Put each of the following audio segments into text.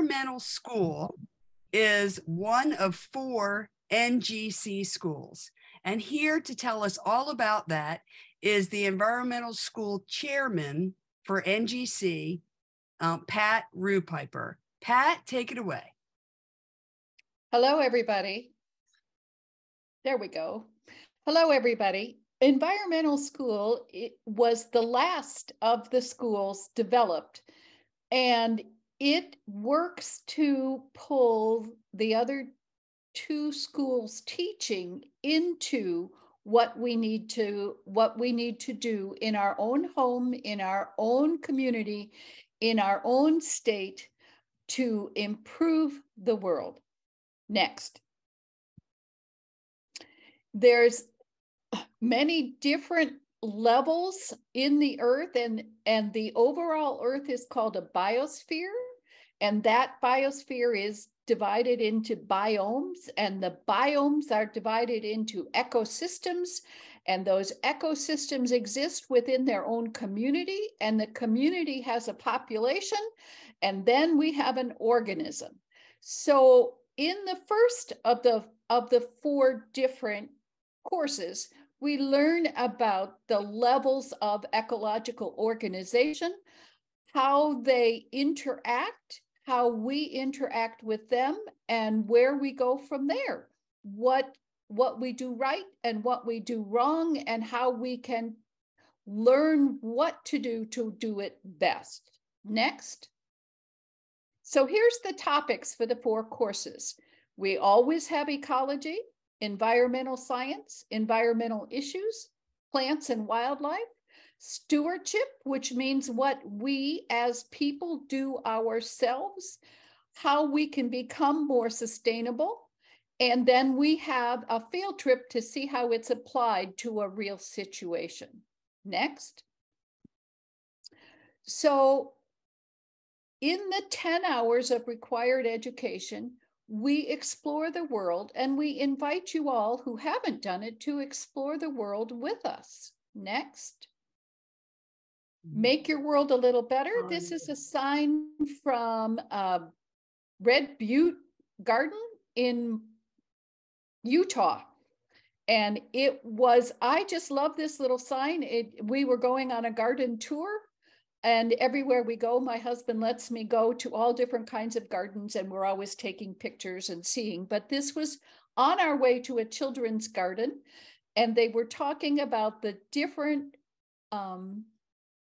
Environmental School is one of 4 NGC schools. And here to tell us all about that is the Environmental School Chairman for NGC, Pat Rupiper. Pat, take it away. Hello, everybody. There we go. Hello, everybody. Environmental School was the last of the schools developed, and it works to pull the other 2 schools teaching into what we need to do in our own home, in our own community, in our own state to improve the world. Next. There's many different levels in the earth, and the overall earth is called a biosphere, and that biosphere is divided into biomes, and the biomes are divided into ecosystems, and those ecosystems exist within their own community, and the community has a population, and then we have an organism. So in the first of the 4 different courses, we learn about the levels of ecological organization, how they interact, how we interact with them, and where we go from there. What we do right and what we do wrong, and how we can learn what to do it best. Next. So here's the topics for the 4 courses. We always have ecology, environmental science, environmental issues, plants and wildlife, stewardship, which means what we as people do ourselves, how we can become more sustainable, and then we have a field trip to see how it's applied to a real situation. Next. So in the 10 hours of required education, we explore the world, and we invite you all who haven't done it to explore the world with us. Next. Make your world a little better. This is a sign from Red Butte Garden in Utah. And I just love this little sign. We were going on a garden tour, and everywhere we go, my husband lets me go to all different kinds of gardens, and we're always taking pictures and seeing. But this was on our way to a children's garden, and they were talking about the different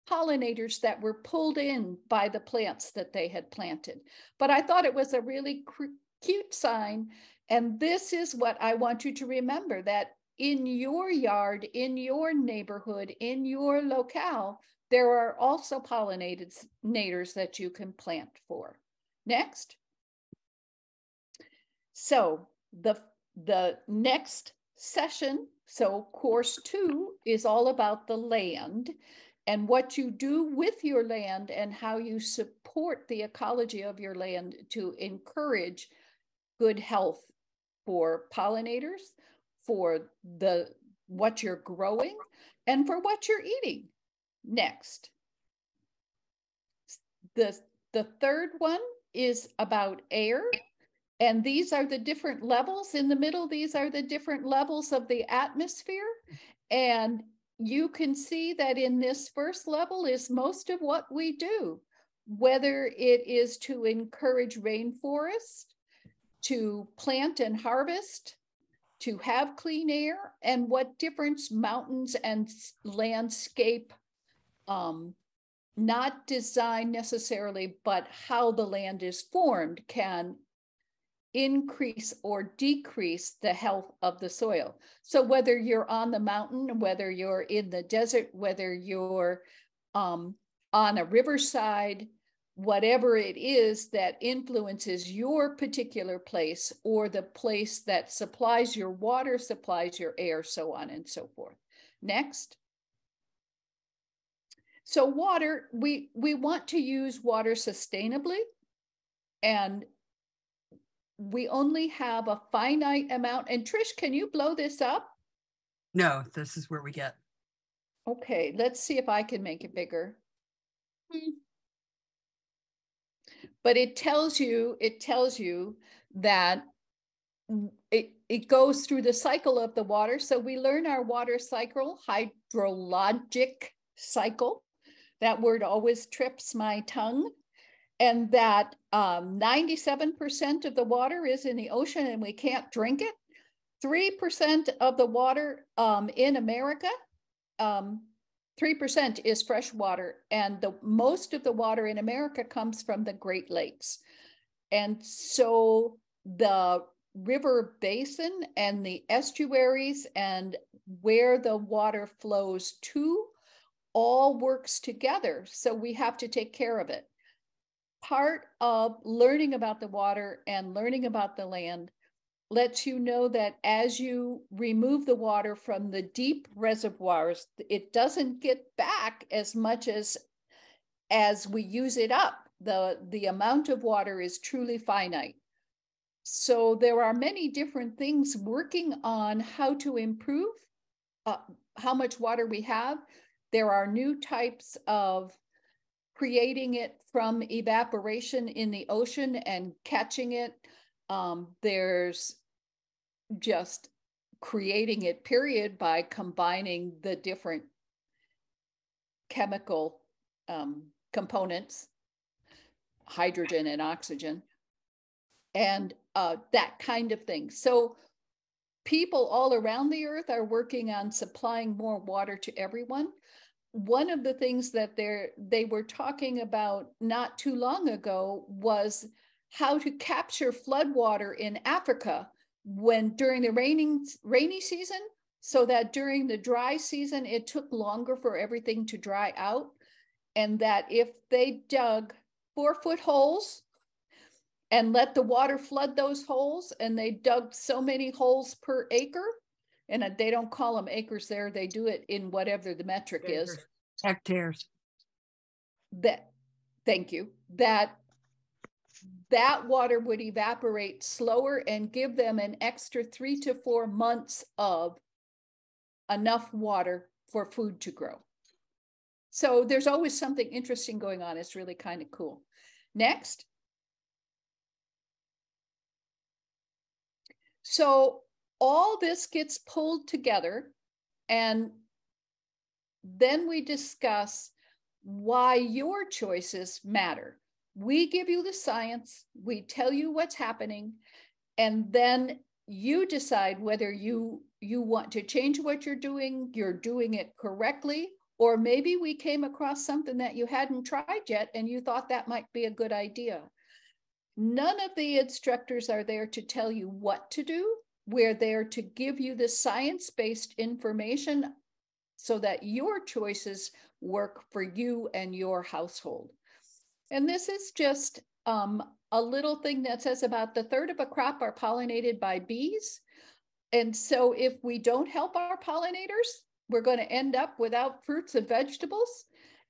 pollinators that were pulled in by the plants that they had planted. But I thought it was a really cute sign. And this is what I want you to remember, that in your yard, in your neighborhood, in your locale, there are also pollinators that you can plant for. Next. So the next session, so course 2, is all about the land and what you do with your land and how you support the ecology of your land to encourage good health for pollinators, for what you're growing, and for what you're eating. Next. The third one is about air, and these are the different levels. In the middle, these are the different levels of the atmosphere, and you can see that in this first level is most of what we do, whether it is to encourage rainforest, to plant and harvest, to have clean air, and what difference mountains and landscape, not design necessarily, but how the land is formed can increase or decrease the health of the soil. So whether you're on the mountain, whether you're in the desert, whether you're on a riverside, whatever it is that influences your particular place, or the place that supplies your water, supplies your air, so on and so forth. Next. So water, we want to use water sustainably, and we only have a finite amount. And Trish, can you blow this up? No, this is where we get. Okay, let's see if I can make it bigger. but it tells you that it goes through the cycle of the water. So we learn our water cycle, hydrologic cycle. That word always trips my tongue. And that 97% of the water is in the ocean and we can't drink it. 3% of the water in America, 3% is fresh water. And the most of the water in America comes from the Great Lakes. And so the river basin and the estuaries and where the water flows to all works together. So we have to take care of it. Part of learning about the water and learning about the land lets you know that as you remove the water from the deep reservoirs, it doesn't get back as much as we use it up. The amount of water is truly finite. So there are many different things working on how to improve how much water we have. There are new types of creating it from evaporation in the ocean and catching it. There's just creating it, period, by combining the different chemical components, hydrogen and oxygen, and that kind of thing. So people all around the earth are working on supplying more water to everyone. One of the things that they were talking about not too long ago was how to capture floodwater in Africa during the rainy season, so that during the dry season, it took longer for everything to dry out. And that if they dug 4-foot holes and let the water flood those holes, and they dug so many holes per acre, and they don't call them acres there, they do it in whatever the metric is. Hectares. Thank you. That water would evaporate slower and give them an extra 3 to 4 months of enough water for food to grow. So there's always something interesting going on. It's really kind of cool. Next. So all this gets pulled together, and then we discuss why your choices matter. We give you the science, we tell you what's happening, and then you decide whether you want to change what you're doing it correctly, or maybe we came across something that you hadn't tried yet and you thought that might be a good idea. None of the instructors are there to tell you what to do. We're there to give you the science-based information so that your choices work for you and your household. And this is just a little thing that says about 1/3 of a crop are pollinated by bees. And so if we don't help our pollinators, we're going to end up without fruits and vegetables.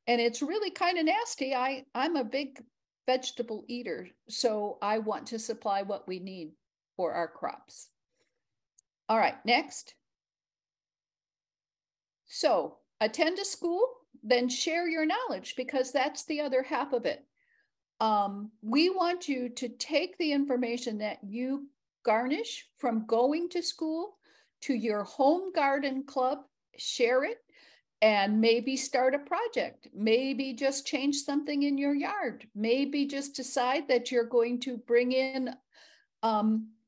And it's really kind of nasty. I'm a big vegetable eater, so I want to supply what we need for our crops. All right, next. So attend a school, then share your knowledge, because that's the other half of it. We want you to take the information that you garnish from going to school to your home garden club, share it, and maybe start a project. Maybe just change something in your yard. Maybe just decide that you're going to bring in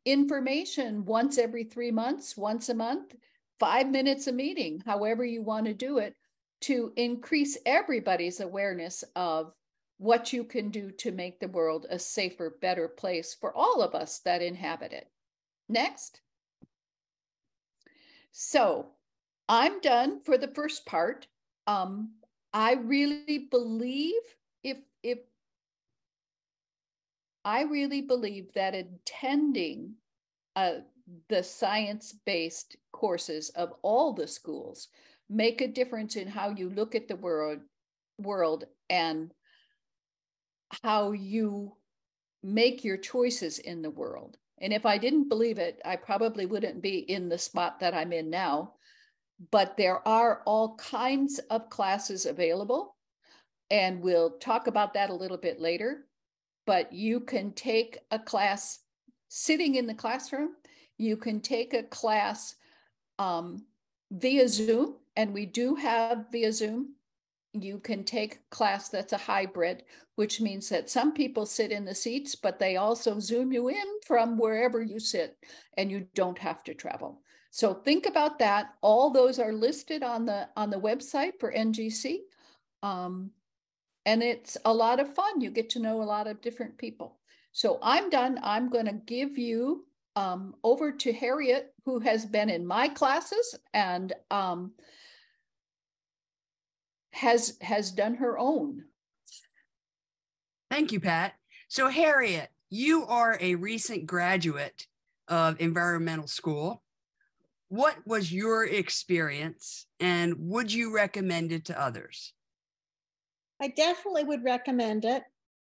information once every 3 months, once a month, 5 minutes a meeting, however you want to do it, to increase everybody's awareness of what you can do to make the world a safer, better place for all of us that inhabit it. Next. So I'm done for the first part. I really believe that attending the science-based courses of all the schools make a difference in how you look at the world and how you make your choices in the world. And if I didn't believe it, I probably wouldn't be in the spot that I'm in now. But there are all kinds of classes available, and we'll talk about that a little bit later. but you can take a class sitting in the classroom. You can take a class via Zoom, and we do have via Zoom. You can take a class that's a hybrid, which means that some people sit in the seats, but they also Zoom you in from wherever you sit, and you don't have to travel. So think about that. All those are listed on the website for NGC. And it's a lot of fun. You get to know a lot of different people. So I'm done. I'm going to give you over to Harriet, who has been in my classes and has done her own. Thank you, Pat. So Harriet, you are a recent graduate of environmental school. What was your experience, and would you recommend it to others? I definitely would recommend it.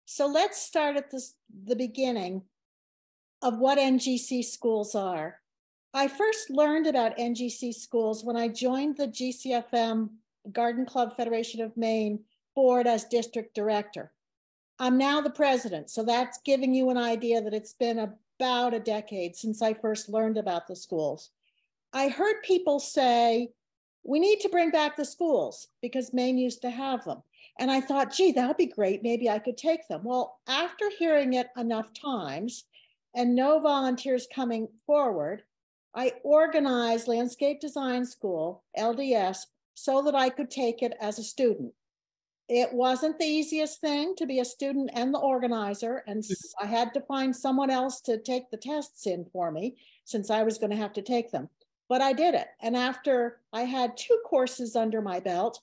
So let's start at the beginning of what NGC schools are. I first learned about NGC schools when I joined the GCFM Garden Club Federation of Maine board as district director. I'm now the president, so that's giving you an idea that it's been about a decade since I first learned about the schools. I heard people say, we need to bring back the schools because Maine used to have them. And I thought, gee, that would be great. Maybe I could take them. Well, after hearing it enough times and no volunteers coming forward, I organized Landscape Design School, LDS, so that I could take it as a student. It wasn't the easiest thing to be a student and the organizer, and I had to find someone else to take the tests in for me since I was going to have to take them. But I did it. And after I had 2 courses under my belt,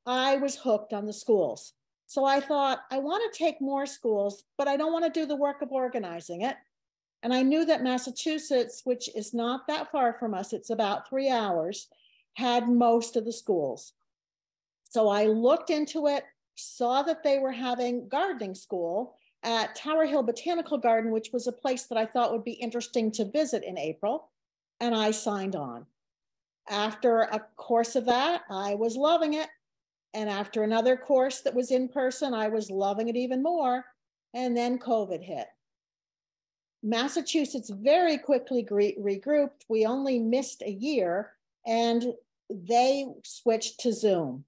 I was hooked on the schools. So I thought, I want to take more schools, but I don't want to do the work of organizing it. And I knew that Massachusetts, which is not that far from us, it's about 3 hours, had most of the schools. So I looked into it, saw that they were having gardening school at Tower Hill Botanical Garden, which was a place that I thought would be interesting to visit in April, and I signed on. After a course of that, I was loving it. And after another course that was in person, I was loving it even more. And then COVID hit. Massachusetts very quickly regrouped. We only missed a year and they switched to Zoom.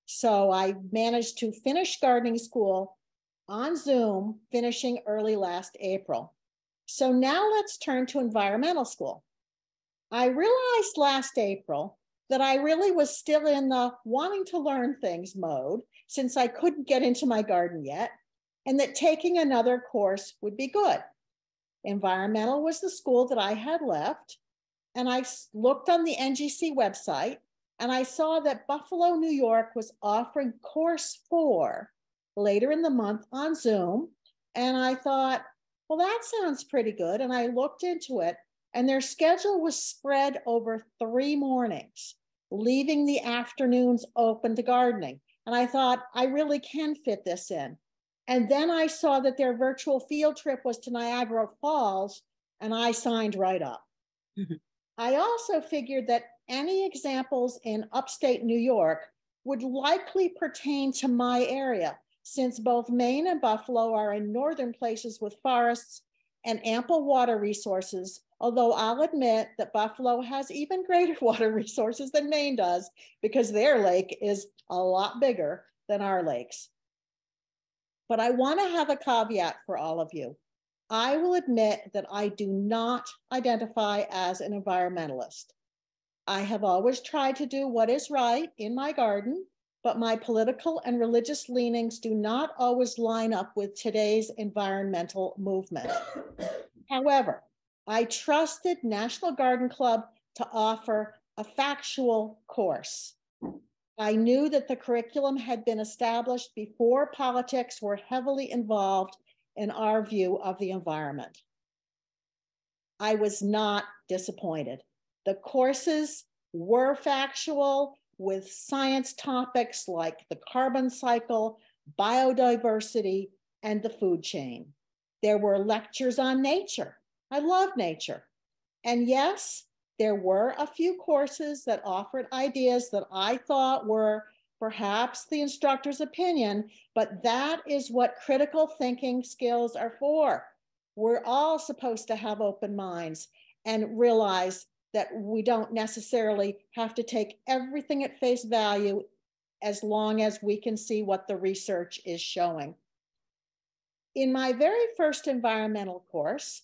So I managed to finish gardening school on Zoom, finishing early last April. So now let's turn to environmental school. I realized last April that I really was still in the wanting to learn things mode since I couldn't get into my garden yet, and that taking another course would be good. Environmental was the school that I had left, and I looked on the NGC website, and I saw that Buffalo, New York was offering course 4 later in the month on Zoom, and I thought, well, that sounds pretty good, and I looked into it, and their schedule was spread over 3 mornings, leaving the afternoons open to gardening. And I thought, I really can fit this in. And then I saw that their virtual field trip was to Niagara Falls, and I signed right up. I also figured that any examples in upstate New York would likely pertain to my area, since both Maine and Buffalo are in northern places with forests and ample water resources, although I'll admit that Buffalo has even greater water resources than Maine does because their lake is a lot bigger than our lakes. But I want to have a caveat for all of you. I will admit that I do not identify as an environmentalist. I have always tried to do what is right in my garden, but my political and religious leanings do not always line up with today's environmental movement. However, I trusted National Garden Club to offer a factual course. I knew that the curriculum had been established before politics were heavily involved in our view of the environment. I was not disappointed. The courses were factual with science topics like the carbon cycle, biodiversity, and the food chain. There were lectures on nature. I love nature. And yes, there were a few courses that offered ideas that I thought were perhaps the instructor's opinion, but that is what critical thinking skills are for. We're all supposed to have open minds and realize that we don't necessarily have to take everything at face value as long as we can see what the research is showing. In my very first environmental course,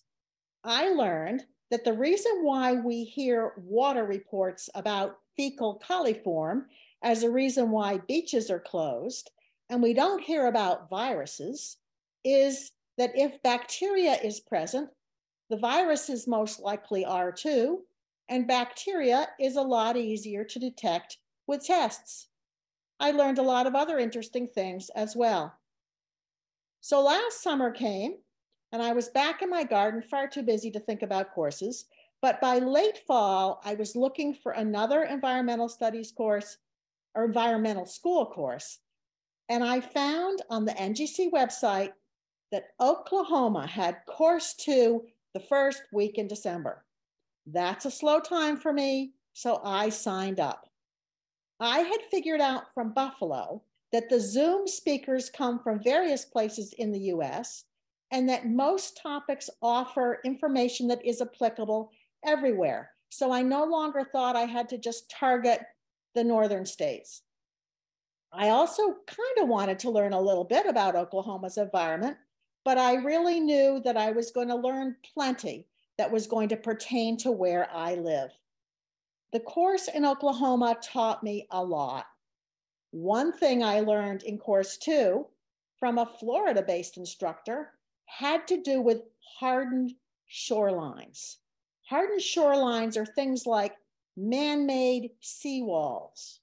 I learned that the reason why we hear water reports about fecal coliform as a reason why beaches are closed, and we don't hear about viruses, is that if bacteria is present, the viruses most likely are too, and bacteria is a lot easier to detect with tests. I learned a lot of other interesting things as well. So last summer came, and I was back in my garden, far too busy to think about courses. But by late fall, I was looking for another environmental studies course or environmental school course. And I found on the NGC website that Oklahoma had course 2 the first week in December. That's a slow time for me, so I signed up. I had figured out from Buffalo that the Zoom speakers come from various places in the US, and that most topics offer information that is applicable everywhere. So I no longer thought I had to just target the northern states. I also kind of wanted to learn a little bit about Oklahoma's environment, but I really knew that I was going to learn plenty that was going to pertain to where I live. The course in Oklahoma taught me a lot. One thing I learned in course 2 from a Florida-based instructor had to do with hardened shorelines. Hardened shorelines are things like man-made seawalls.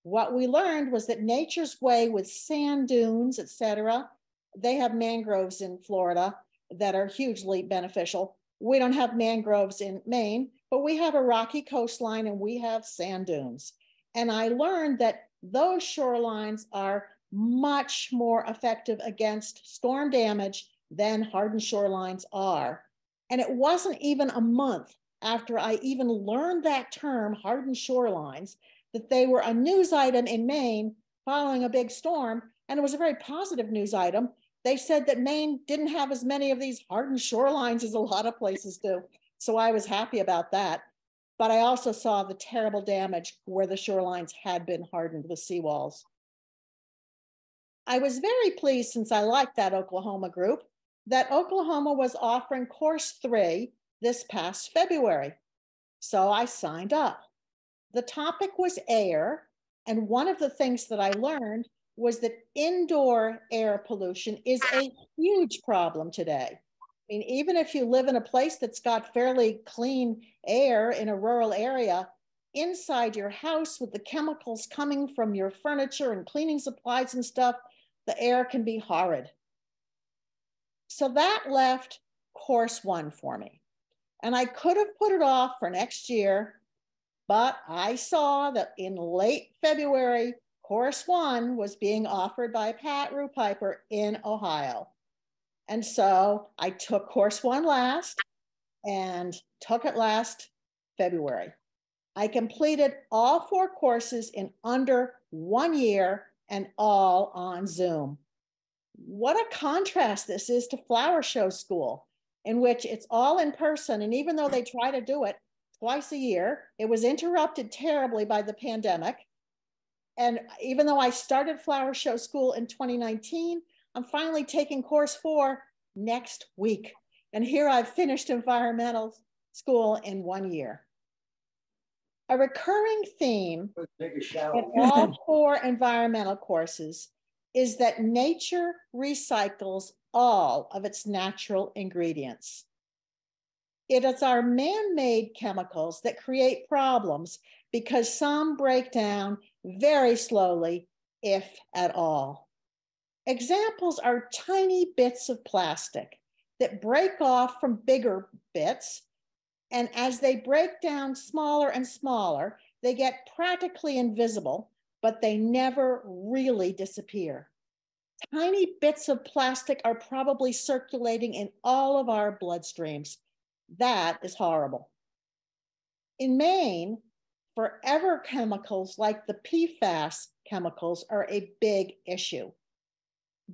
What we learned was that nature's way with sand dunes, etc., they have mangroves in Florida that are hugely beneficial. We don't have mangroves in Maine, but we have a rocky coastline and we have sand dunes. And I learned that those shorelines are much more effective against storm damage than hardened shorelines are. And it wasn't even a month after I even learned that term, hardened shorelines, that they were a news item in Maine following a big storm. And it was a very positive news item. They said that Maine didn't have as many of these hardened shorelines as a lot of places do. So I was happy about that. But I also saw the terrible damage where the shorelines had been hardened with seawalls. I was very pleased, since I liked that Oklahoma group, that Oklahoma was offering course 3 this past February. So I signed up. The topic was air, and one of the things that I learned was that indoor air pollution is a huge problem today. I mean, even if you live in a place that's got fairly clean air in a rural area, inside your house with the chemicals coming from your furniture and cleaning supplies and stuff, the air can be horrid. So that left course 1 for me. And I could have put it off for next year, but I saw that in late February, course 1 was being offered by Pat Rupiper in Ohio. And so I took course 1 last and took it last February. I completed all 4 courses in under 1 year and all on Zoom. What a contrast this is to Flower Show School, in which it's all in person. And even though they try to do it twice a year, it was interrupted terribly by the pandemic. And even though I started Flower Show School in 2019, I'm finally taking course 4 next week. And here I've finished environmental school in 1 year. A recurring theme in all 4 environmental courses is that nature recycles all of its natural ingredients. It is our man-made chemicals that create problems because some break down very slowly, if at all. Examples are tiny bits of plastic that break off from bigger bits, and as they break down smaller and smaller, they get practically invisible, but they never really disappear. Tiny bits of plastic are probably circulating in all of our bloodstreams. That is horrible. In Maine, forever chemicals like the PFAS chemicals are a big issue.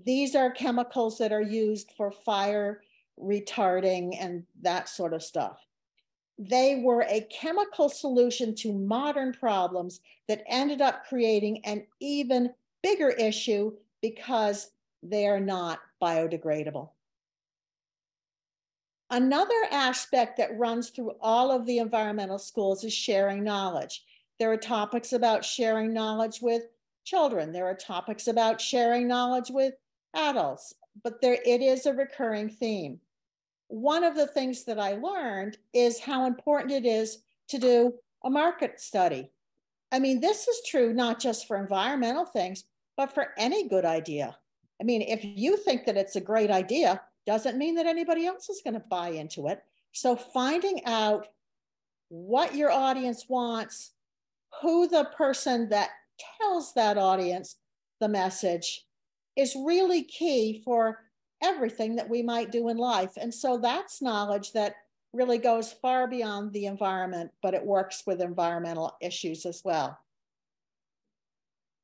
These are chemicals that are used for fire retarding and that sort of stuff. They were a chemical solution to modern problems that ended up creating an even bigger issue because they are not biodegradable. Another aspect that runs through all of the environmental schools is sharing knowledge. There are topics about sharing knowledge with children. There are topics about sharing knowledge with adults, but it is a recurring theme. One of the things that I learned is how important it is to do a market study. I mean, this is true not just for environmental things, but for any good idea. I mean, if you think that it's a great idea, doesn't mean that anybody else is going to buy into it. So finding out what your audience wants, who the person that tells that audience the message is really key for everything that we might do in life. And so that's knowledge that really goes far beyond the environment, but it works with environmental issues as well.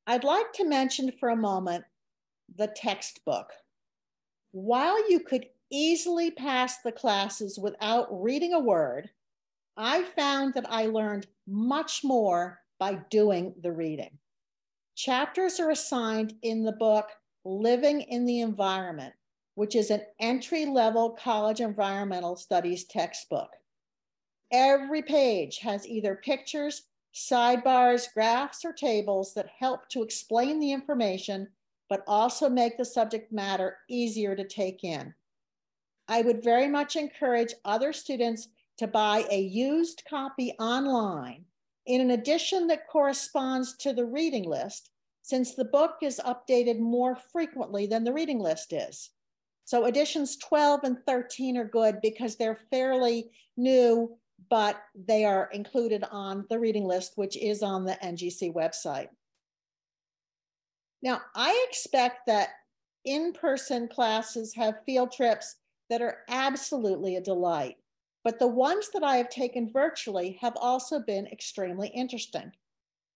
I'd like to mention for a moment the textbook. While you could easily pass the classes without reading a word, I found that I learned much more by doing the reading. Chapters are assigned in the book Living in the Environment, which is an entry-level college environmental studies textbook. Every page has either pictures, sidebars, graphs, or tables that help to explain the information, but also make the subject matter easier to take in. I would very much encourage other students to buy a used copy online in an edition that corresponds to the reading list, since the book is updated more frequently than the reading list is. So editions 12 and 13 are good because they're fairly new, but they are included on the reading list, which is on the NGC website. Now, I expect that in-person classes have field trips that are absolutely a delight, but the ones that I have taken virtually have also been extremely interesting.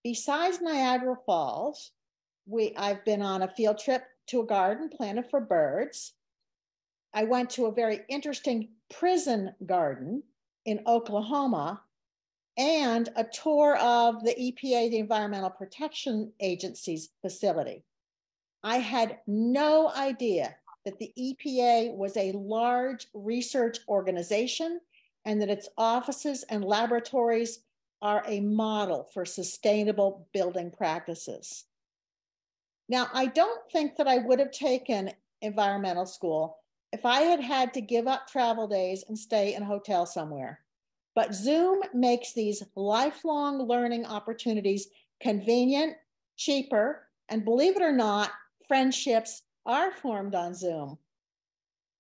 Besides Niagara Falls, I've been on a field trip to a garden planted for birds. I went to a very interesting prison garden in Oklahoma and a tour of the EPA, the Environmental Protection Agency's facility. I had no idea that the EPA was a large research organization and that its offices and laboratories are a model for sustainable building practices. Now, I don't think that I would have taken environmental school if I had had to give up travel days and stay in a hotel somewhere. But Zoom makes these lifelong learning opportunities convenient, cheaper, and believe it or not, friendships are formed on Zoom.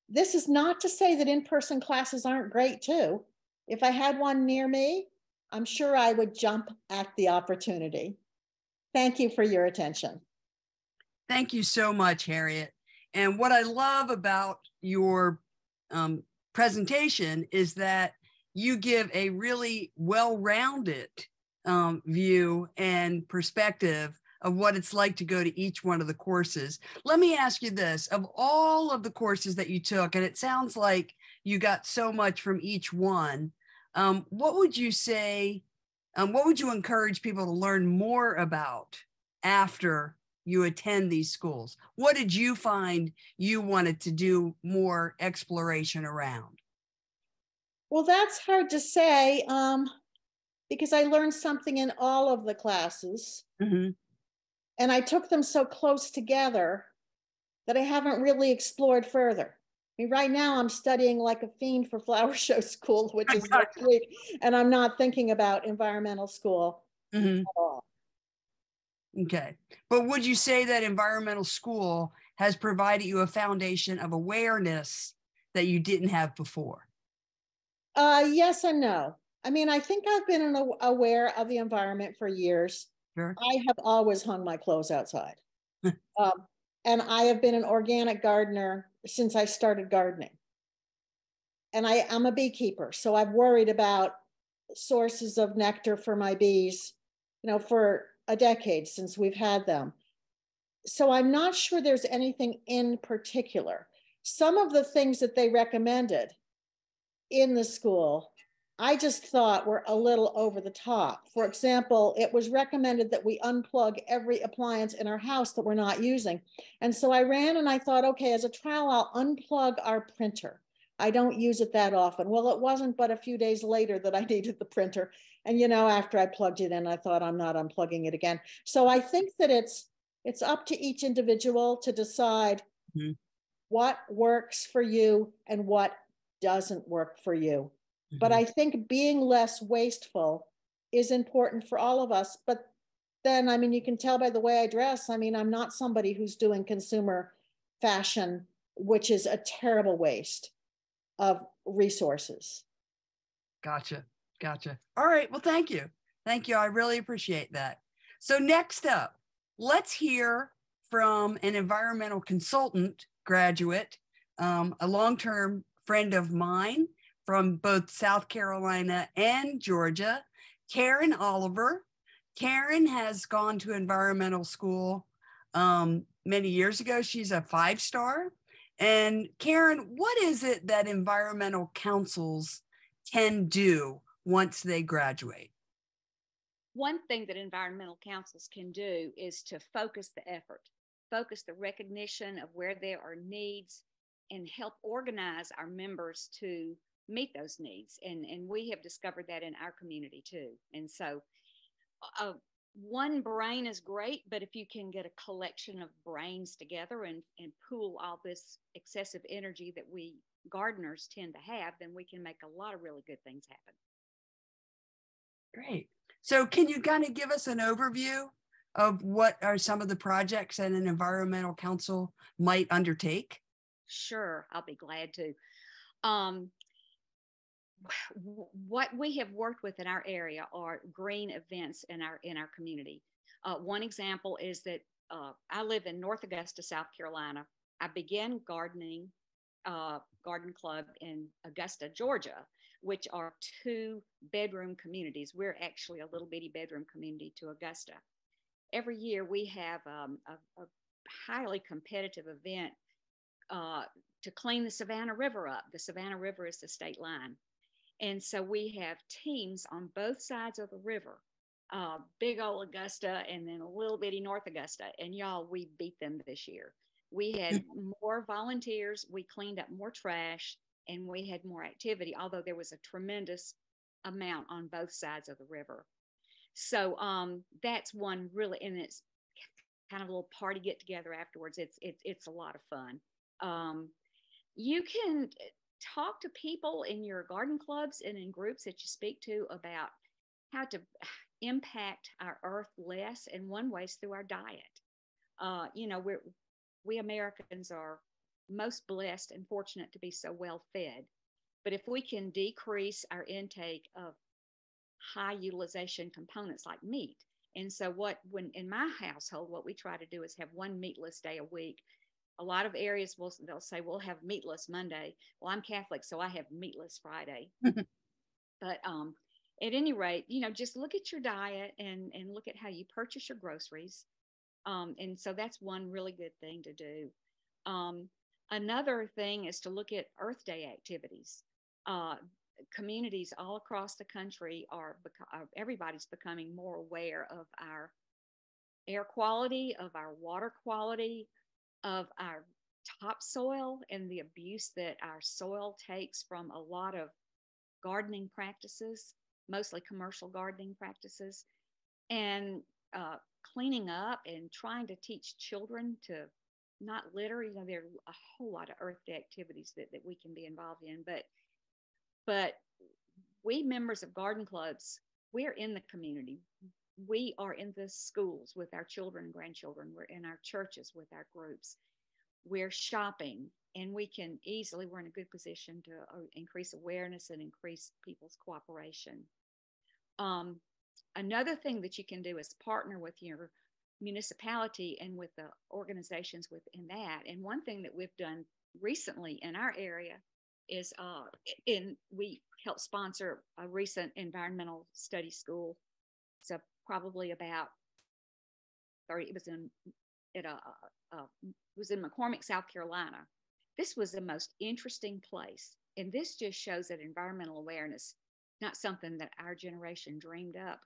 This is not to say that in-person classes aren't great too. If I had one near me, I'm sure I would jump at the opportunity. Thank you for your attention. Thank you so much, Harriet. And what I love about your presentation is that you give a really well-rounded view and perspective of what it's like to go to each one of the courses. Let me ask you this, of all of the courses that you took, and it sounds like you got so much from each one, what would you say, what would you encourage people to learn more about after you attend these schools? What did you find you wanted to do more exploration around? Well, that's hard to say because I learned something in all of the classes. Mm-hmm. And I took them so close together that I haven't really explored further. I mean, right now I'm studying like a fiend for flower show school, which is next week, and I'm not thinking about environmental school Mm-hmm. at all. Okay. But would you say that environmental school has provided you a foundation of awareness that you didn't have before? Yes and no. I mean, I think I've been aware of the environment for years. Sure. I have always hung my clothes outside. And I have been an organic gardener since I started gardening. And I'm a beekeeper, so I've worried about sources of nectar for my bees, you know, for a decade since we've had them. So I'm not sure there's anything in particular. Some of the things that they recommended in the school, I just thought were a little over the top. For example, it was recommended that we unplug every appliance in our house that we're not using. And so I ran and I thought, okay, as a trial, I'll unplug our printer. I don't use it that often. Well, it wasn't but a few days later that I needed the printer. And, you know, after I plugged it in, I thought I'm not unplugging it again. So I think that it's up to each individual to decide what works for you and what doesn't work for you. But I think being less wasteful is important for all of us. But then, I mean, you can tell by the way I dress. I mean, I'm not somebody who's doing consumer fashion, which is a terrible waste of resources. Gotcha. Gotcha. All right. Well, thank you. Thank you. I really appreciate that. So next up, let's hear from an environmental consultant graduate, a long-term friend of mine from both South Carolina and Georgia, Karen Oliver. Karen has gone to environmental school many years ago. She's a 5-star. And Karen, what is it that environmental councils can do once they graduate? One thing that environmental councils can do is to focus the effort, focus the recognition of where there are needs, and help organize our members to meet those needs. And we have discovered that in our community too. And so one brain is great, but if you can get a collection of brains together and pool all this excessive energy that we gardeners tend to have, then we can make a lot of really good things happen. Great. So can you kind of give us an overview of what are some of the projects that an environmental council might undertake? Sure, I'll be glad to. What we have worked with in our area are green events in our community. One example is that I live in North Augusta, South Carolina. I began gardening garden club in Augusta, Georgia, which are 2-bedroom communities. We're actually a little bitty bedroom community to Augusta. Every year we have a highly competitive event to clean the Savannah River up. The Savannah River is the state line. And so we have teams on both sides of the river, big old Augusta and then a little bitty North Augusta. And y'all, we beat them this year. We had more volunteers, we cleaned up more trash, and we had more activity, although there was a tremendous amount on both sides of the river. So that's one really, and it's kind of a little party get together afterwards. It's a lot of fun. You can talk to people in your garden clubs and in groups that you speak to about how to impact our earth less, and one way is through our diet. You know, we Americans are most blessed and fortunate to be so well fed. But if we can decrease our intake of high utilization components like meat, and so when in my household, what we try to do is have one meatless day a week. A lot of areas they'll say we'll have meatless Monday. Well, I'm Catholic, so I have meatless Friday. But at any rate, you know, just look at your diet and look at how you purchase your groceries. And so that's one really good thing to do. Another thing is to look at Earth Day activities. Communities all across the country everybody's becoming more aware of our air quality, of our water quality, of our topsoil and the abuse that our soil takes from a lot of gardening practices, mostly commercial gardening practices, and cleaning up and trying to teach children to not litter. You know, there are a whole lot of Earth Day activities that we can be involved in, but we members of garden clubs, we're in the community. We are in the schools with our children and grandchildren. We're in our churches with our groups. We're shopping, and we're in a good position to increase awareness and increase people's cooperation. Another thing that you can do is partner with your municipality and with the organizations within that. And one thing that we've done recently in our area is we helped sponsor a recent environmental study school. So probably about 30. It was in it was in McCormick, South Carolina. This was the most interesting place, and this just shows that environmental awareness not something that our generation dreamed up.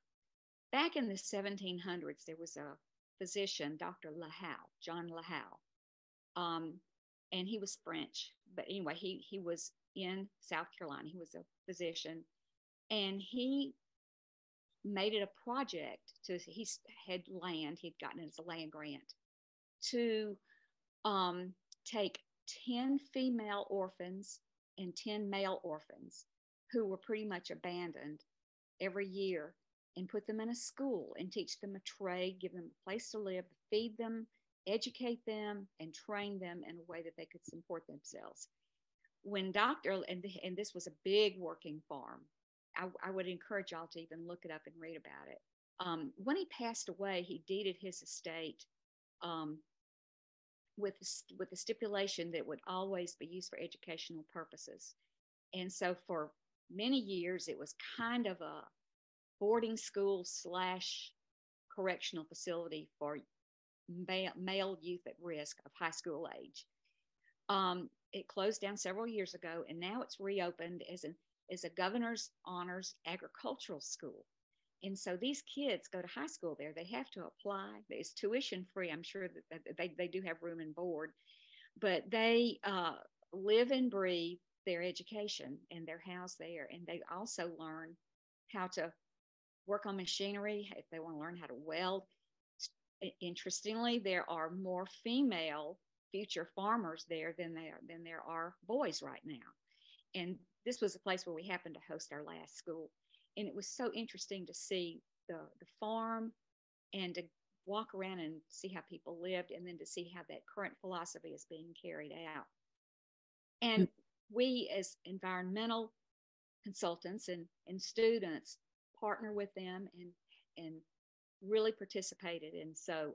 Back in the 1700s, there was a physician, Dr. Lahowe, John Lahowe, and he was French. But anyway, he was in South Carolina. He was a physician, and he made it a project to. He had land. He'd gotten it as a land grant to take 10 female orphans and 10 male orphans who were pretty much abandoned every year and put them in a school and teach them a trade, give them a place to live, feed them, educate them, and train them in a way that they could support themselves. When and this was a big working farm, I would encourage y'all to even look it up and read about it. When he passed away, he deeded his estate with the stipulation that it would always be used for educational purposes. And so for many years, it was kind of a boarding school / correctional facility for male youth at risk of high school age. It closed down several years ago, and now it's reopened as a governor's honors agricultural school. And so these kids go to high school there. They have to apply. It's tuition free. I'm sure that they do have room and board, but they live and breathe their education, and they're housed there. And they also learn how to work on machinery if they want to learn how to weld. Interestingly, there are more female future farmers there than there are boys right now. And this was a place where we happened to host our last school. And it was so interesting to see the farm and to walk around and see how people lived, and then to see how that current philosophy is being carried out. And we as environmental consultants and students partner with them and really participated. And so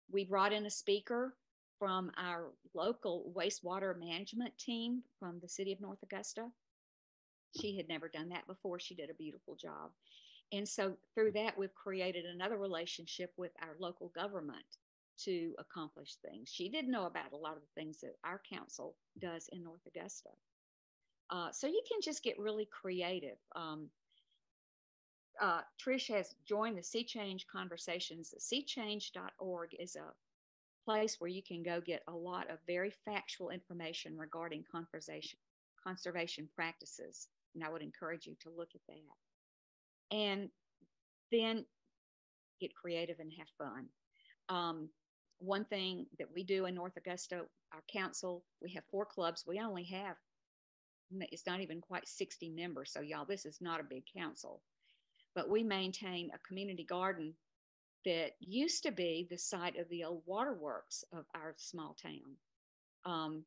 we brought in a speaker from our local wastewater management team from the city of North Augusta. She had never done that before. She did a beautiful job. And so through that, we've created another relationship with our local government to accomplish things. She didn't know about a lot of the things that our council does in North Augusta. So you can just get really creative. Trish has joined the Sea Change Conversations. SeaChange.org is a place where you can go get a lot of very factual information regarding conservation practices. And I would encourage you to look at that. And then get creative and have fun. One thing that we do in North Augusta, our council, we have 4 clubs. We only have, it's not even quite 60 members. So y'all, this is not a big council. But we maintain a community garden that used to be the site of the old waterworks of our small town.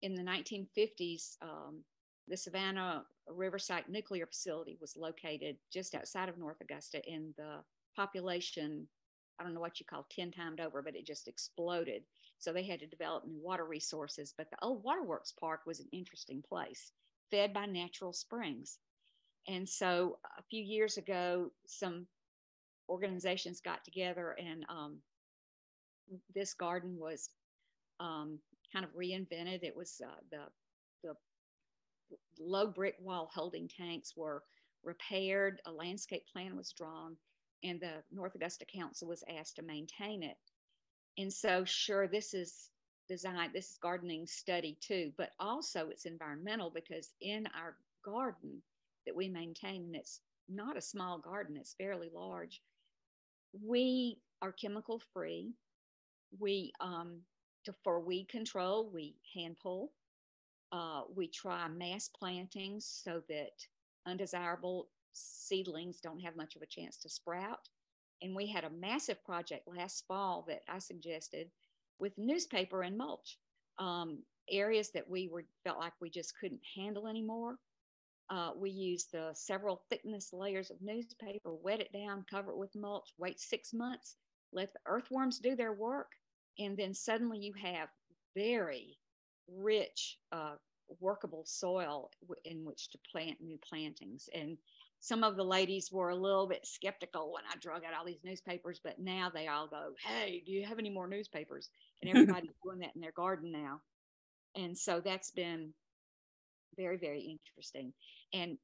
In the 1950s, the Savannah Riverside Nuclear Facility was located just outside of North Augusta, and the population, I don't know what you call 10 times over, but it just exploded. So they had to develop new water resources. But the old waterworks park was an interesting place, fed by natural springs. And so a few years ago, some organizations got together, and this garden was kind of reinvented. It was the low brick wall holding tanks were repaired, a landscape plan was drawn, and the North Augusta Council was asked to maintain it. And so, sure, this is gardening study too, but also it's environmental, because in our garden that we maintain, and it's not a small garden, it's fairly large, we are chemical free. We, for weed control, we hand pull. We try mass plantings so that undesirable seedlings don't have much of a chance to sprout. And we had a massive project last fall that I suggested with newspaper and mulch. Areas that felt like we just couldn't handle anymore. We used the several thickness layers of newspaper, wet it down, cover it with mulch, wait 6 months, let the earthworms do their work, and then suddenly you have very rich workable soil in which to plant new plantings. And some of the ladies were a little bit skeptical when I drug out all these newspapers, but now they all go, "Hey, do you have any more newspapers?" And everybody's doing that in their garden now. And so that's been very, very interesting. And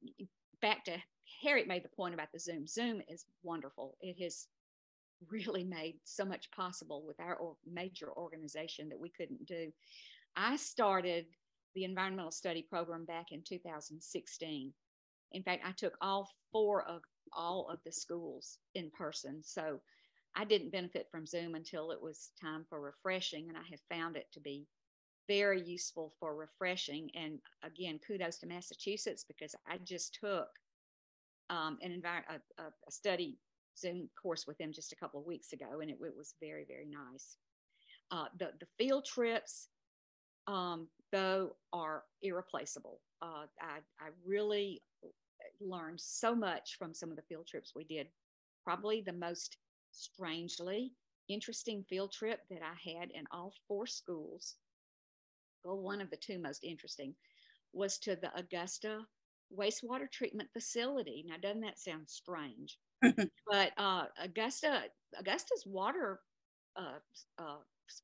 back to Harriet made the point about the Zoom. Zoom is wonderful. It has really made so much possible with our major organization that we couldn't do. I started the environmental study program back in 2016. In fact, I took all of the schools in person. So I didn't benefit from Zoom until it was time for refreshing, and I have found it to be very useful for refreshing. And again, kudos to Massachusetts, because I just took a study Zoom course with them just a couple of weeks ago, and it was very, very nice. The field trips, though, are irreplaceable. I really learned so much from some of the field trips we did. Probably the most strangely interesting field trip that I had in all 4 schools, well, one of the 2 most interesting, was to the Augusta wastewater treatment facility. Now, doesn't that sound strange? But Augusta's water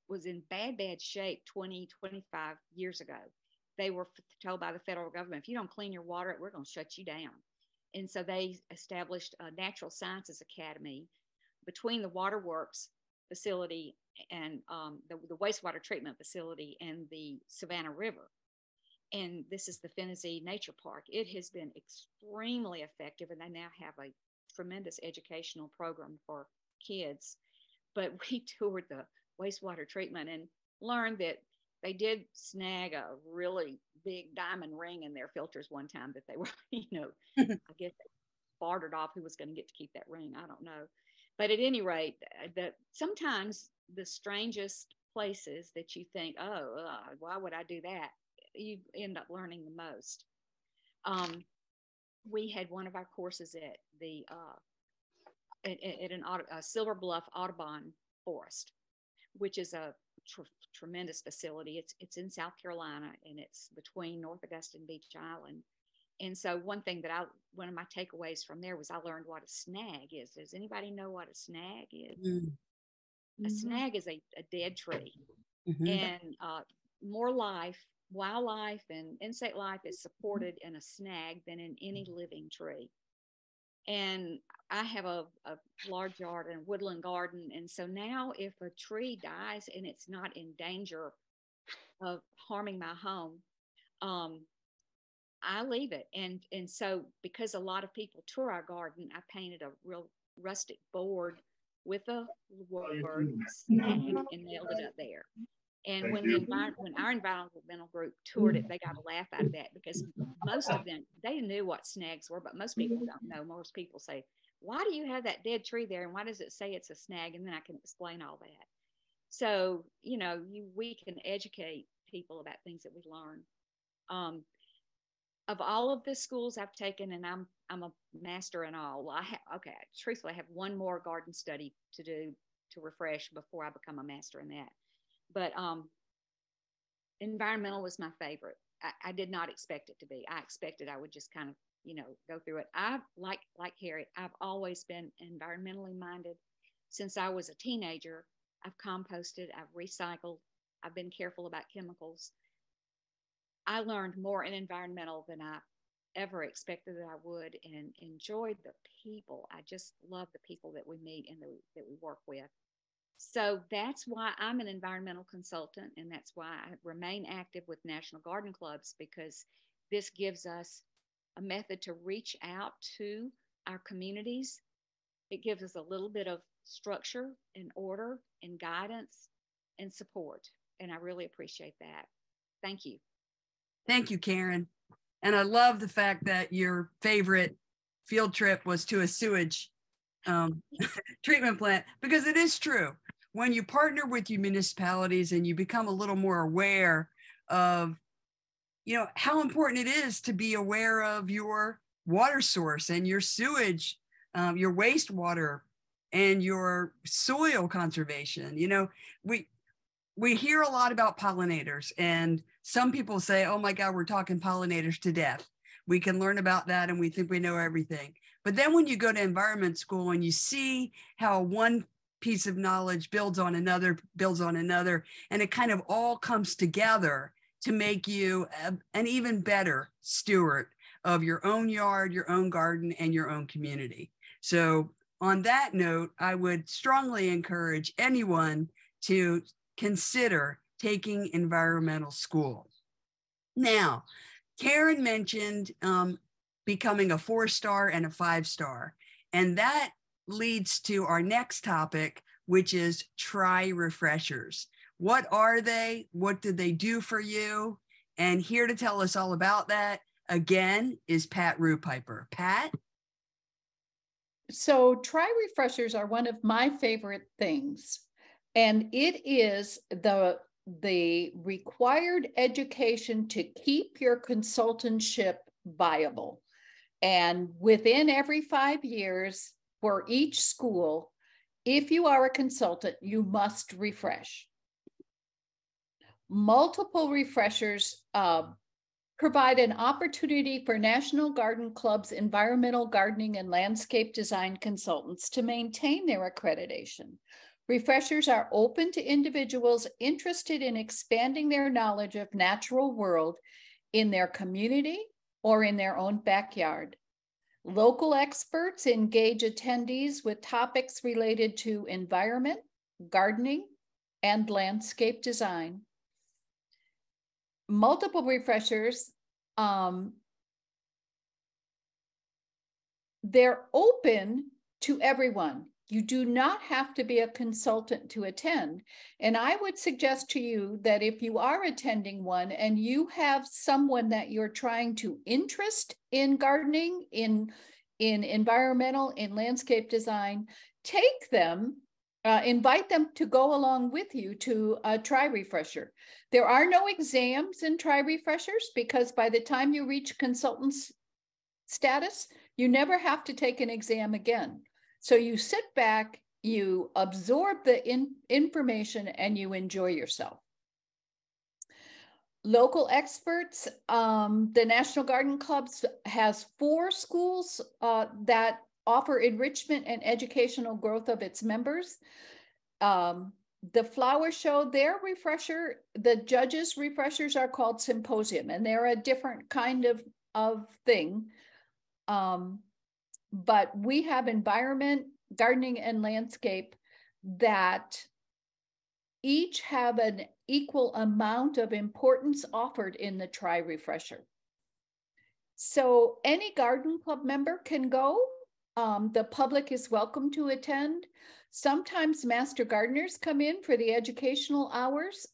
was in bad shape 20, 25 years ago. They were told by the federal government, if you don't clean your water, we're going to shut you down. And so they established a Natural Sciences Academy between the waterworks facility and the wastewater treatment facility and the Savannah River. And this is the Fennessy Nature Park. It has been extremely effective, and they now have a tremendous educational program for kids. But we toured the wastewater treatment and learned that they did snag a really big diamond ring in their filters one time that they were, I guess they bartered off who was going to get to keep that ring. I don't know. But at any rate, that sometimes the strangest places that you think, why would I do that? You end up learning the most. We had one of our courses at the Silver Bluff Audubon Forest, which is a tremendous facility. It's in South Carolina, and it's between North Augusta and Beach Island. And so one of my takeaways from there was I learned what a snag is. Does anybody know what a snag is? Mm-hmm. A snag is a dead tree. Mm-hmm. And more wildlife and insect life is supported in a snag than in any living tree. And I have a large yard and woodland garden. And so now if a tree dies and it's not in danger of harming my home, I leave it. And so because a lot of people tour our garden, I painted a real rustic board with a word snag and nailed it up there. And when our environmental group toured it, they got a laugh out of that, because most of them, they knew what snags were, but most people don't know. Most people say, why do you have that dead tree there? And why does it say it's a snag? And then I can explain all that. So, we can educate people about things that we learn. Of all of the schools I've taken, and I'm a master in all. Well, truthfully, I have one more garden study to do to refresh before I become a master in that. But environmental was my favorite. I did not expect it to be. I expected I would just kind of, go through it. I like Harriet, I've always been environmentally minded. Since I was a teenager, I've composted, I've recycled, I've been careful about chemicals. I learned more in environmental than I ever expected that I would, and enjoyed the people. I just love the people that we meet and that we work with. So that's why I'm an environmental consultant, and that's why I remain active with National Garden Clubs, because this gives us a method to reach out to our communities. It gives us a little bit of structure and order and guidance and support, and I really appreciate that. Thank you. Thank you, Karen. And I love the fact that your favorite field trip was to a sewage treatment plant, because it is true. When you partner with your municipalities and you become a little more aware of, how important it is to be aware of your water source and your sewage, your wastewater, and your soil conservation. we hear a lot about pollinators, and some people say, oh my God, we're talking pollinators to death. We can learn about that and we think we know everything. But then when you go to environment school and you see how one piece of knowledge builds on another, and it kind of all comes together to make you an even better steward of your own yard, your own garden, and your own community. So on that note, I would strongly encourage anyone to consider taking environmental school. Now, Karen mentioned becoming a 4-star and a 5-star, and that leads to our next topic, which is tri-refreshers. What are they? What do they do for you? And here to tell us all about that, again, is Pat Rupiper. Pat? So tri-refreshers are one of my favorite things. And it is the required education to keep your consultantship viable. And within every 5 years for each school, if you are a consultant, you must refresh. Multiple refreshers provide an opportunity for National Garden Club's environmental gardening and landscape design consultants to maintain their accreditation. Refreshers are open to individuals interested in expanding their knowledge of natural world in their community or in their own backyard. Local experts engage attendees with topics related to environment, gardening, and landscape design. Multiple refreshers, they're open to everyone. You do not have to be a consultant to attend. And I would suggest to you that if you are attending one and you have someone that you're trying to interest in gardening, in environmental, in landscape design, take them, invite them to go along with you to a tri-refresher. There are no exams in tri-refreshers because by the time you reach consultant's status, you never have to take an exam again. So you sit back, you absorb the information, and you enjoy yourself. Local experts, the National Garden Clubs has 4 schools that offer enrichment and educational growth of its members. The flower show, their refresher, the judges' refreshers are called symposium, and they're a different kind of thing. But we have environment, gardening, and landscape that each have an equal amount of importance offered in the tri-refresher. So any garden club member can go. The public is welcome to attend. Sometimes master gardeners come in for the educational hours,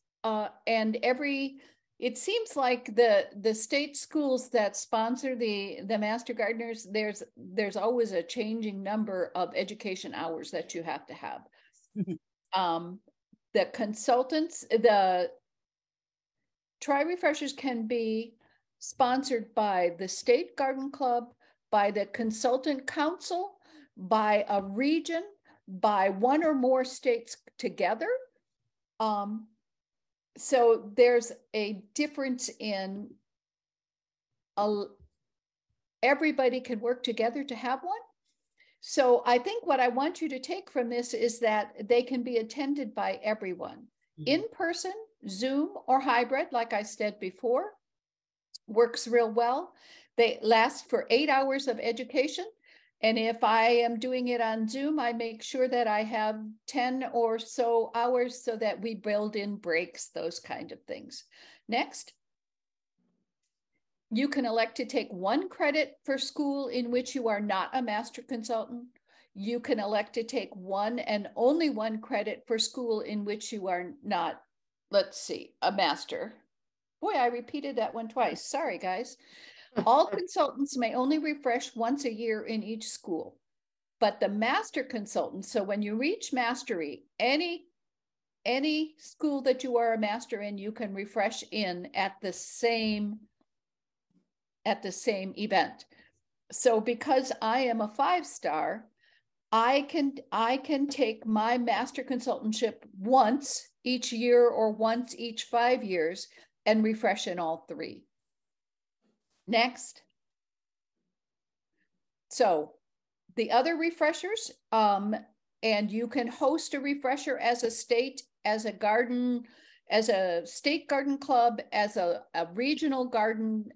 and it seems like the state schools that sponsor the master gardeners, there's always a changing number of education hours that you have to have. The consultants, the tri-refreshers can be sponsored by the state garden club, by the consultant council, by a region, by one or more states together. So there's a difference in everybody can work together to have one. So I think what I want you to take from this is that they can be attended by everyone. In person, Zoom, or hybrid, like I said before, works real well. They last for 8 hours of education. And if I am doing it on Zoom, I make sure that I have 10 or so hours so that we build in breaks, those kind of things. Next. You can elect to take 1 credit for school in which you are not a master consultant. You can elect to take 1 and only 1 credit for school in which you are not, let's see, a master. Boy, I repeated that one twice. Sorry, guys. All consultants may only refresh once a year in each school, but the master consultant, so when you reach mastery, any school that you are a master in, you can refresh in at the same event. So because I am a 5-star, I can take my master consultantship once each year or once each 5 years and refresh in all 3. Next. So the other refreshers, and you can host a refresher as a state, as a garden, as a state garden club, as a regional garden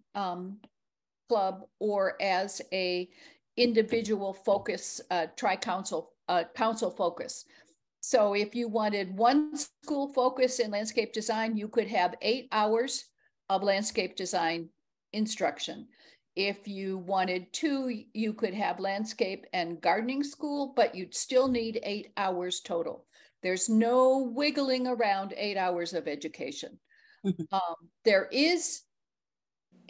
club, or as a individual focus, tri-council, council focus. So if you wanted one school focus in landscape design, you could have 8 hours of landscape design instruction. If you wanted 2, you could have landscape and gardening school, but you'd still need 8 hours total. There's no wiggling around 8 hours of education. There is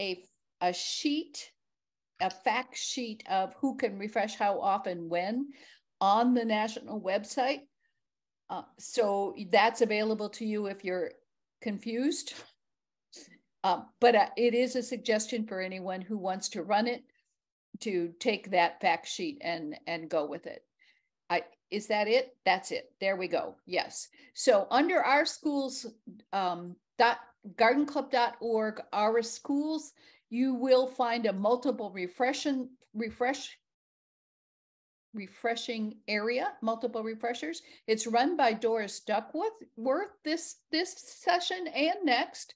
a sheet, a fact sheet of who can refresh how often when on the national website. So that's available to you if you're confused. But it is a suggestion for anyone who wants to run it to take that fact sheet and go with it. Is that it? That's it. There we go. Yes. So under our schools, gardenclub.org, our schools, you will find a multiple refreshing area, multiple refreshers. It's run by Doris Duckworth this session and next.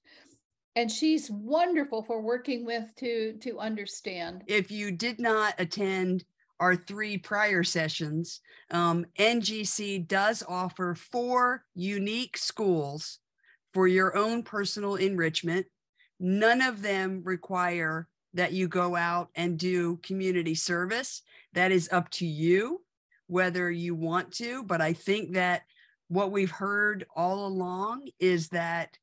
And she's wonderful for working with to understand. If you did not attend our 3 prior sessions, NGC does offer 4 unique schools for your own personal enrichment. None of them require that you go out and do community service. That is up to you, whether you want to. But I think that what we've heard all along is that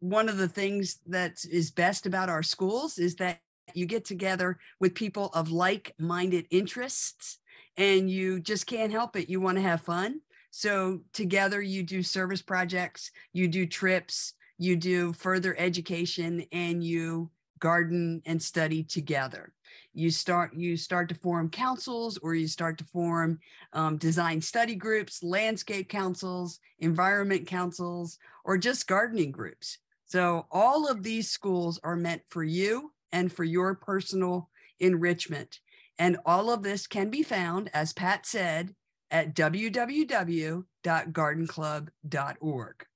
one of the things that is best about our schools is that you get together with people of like-minded interests, and you just can't help it. You want to have fun. So together you do service projects, you do trips, you do further education, and you garden and study together. You start to form councils, or you start to form design study groups, landscape councils, environment councils, or just gardening groups. So all of these schools are meant for you and for your personal enrichment. And all of this can be found, as Pat said, at www.gardenclub.org.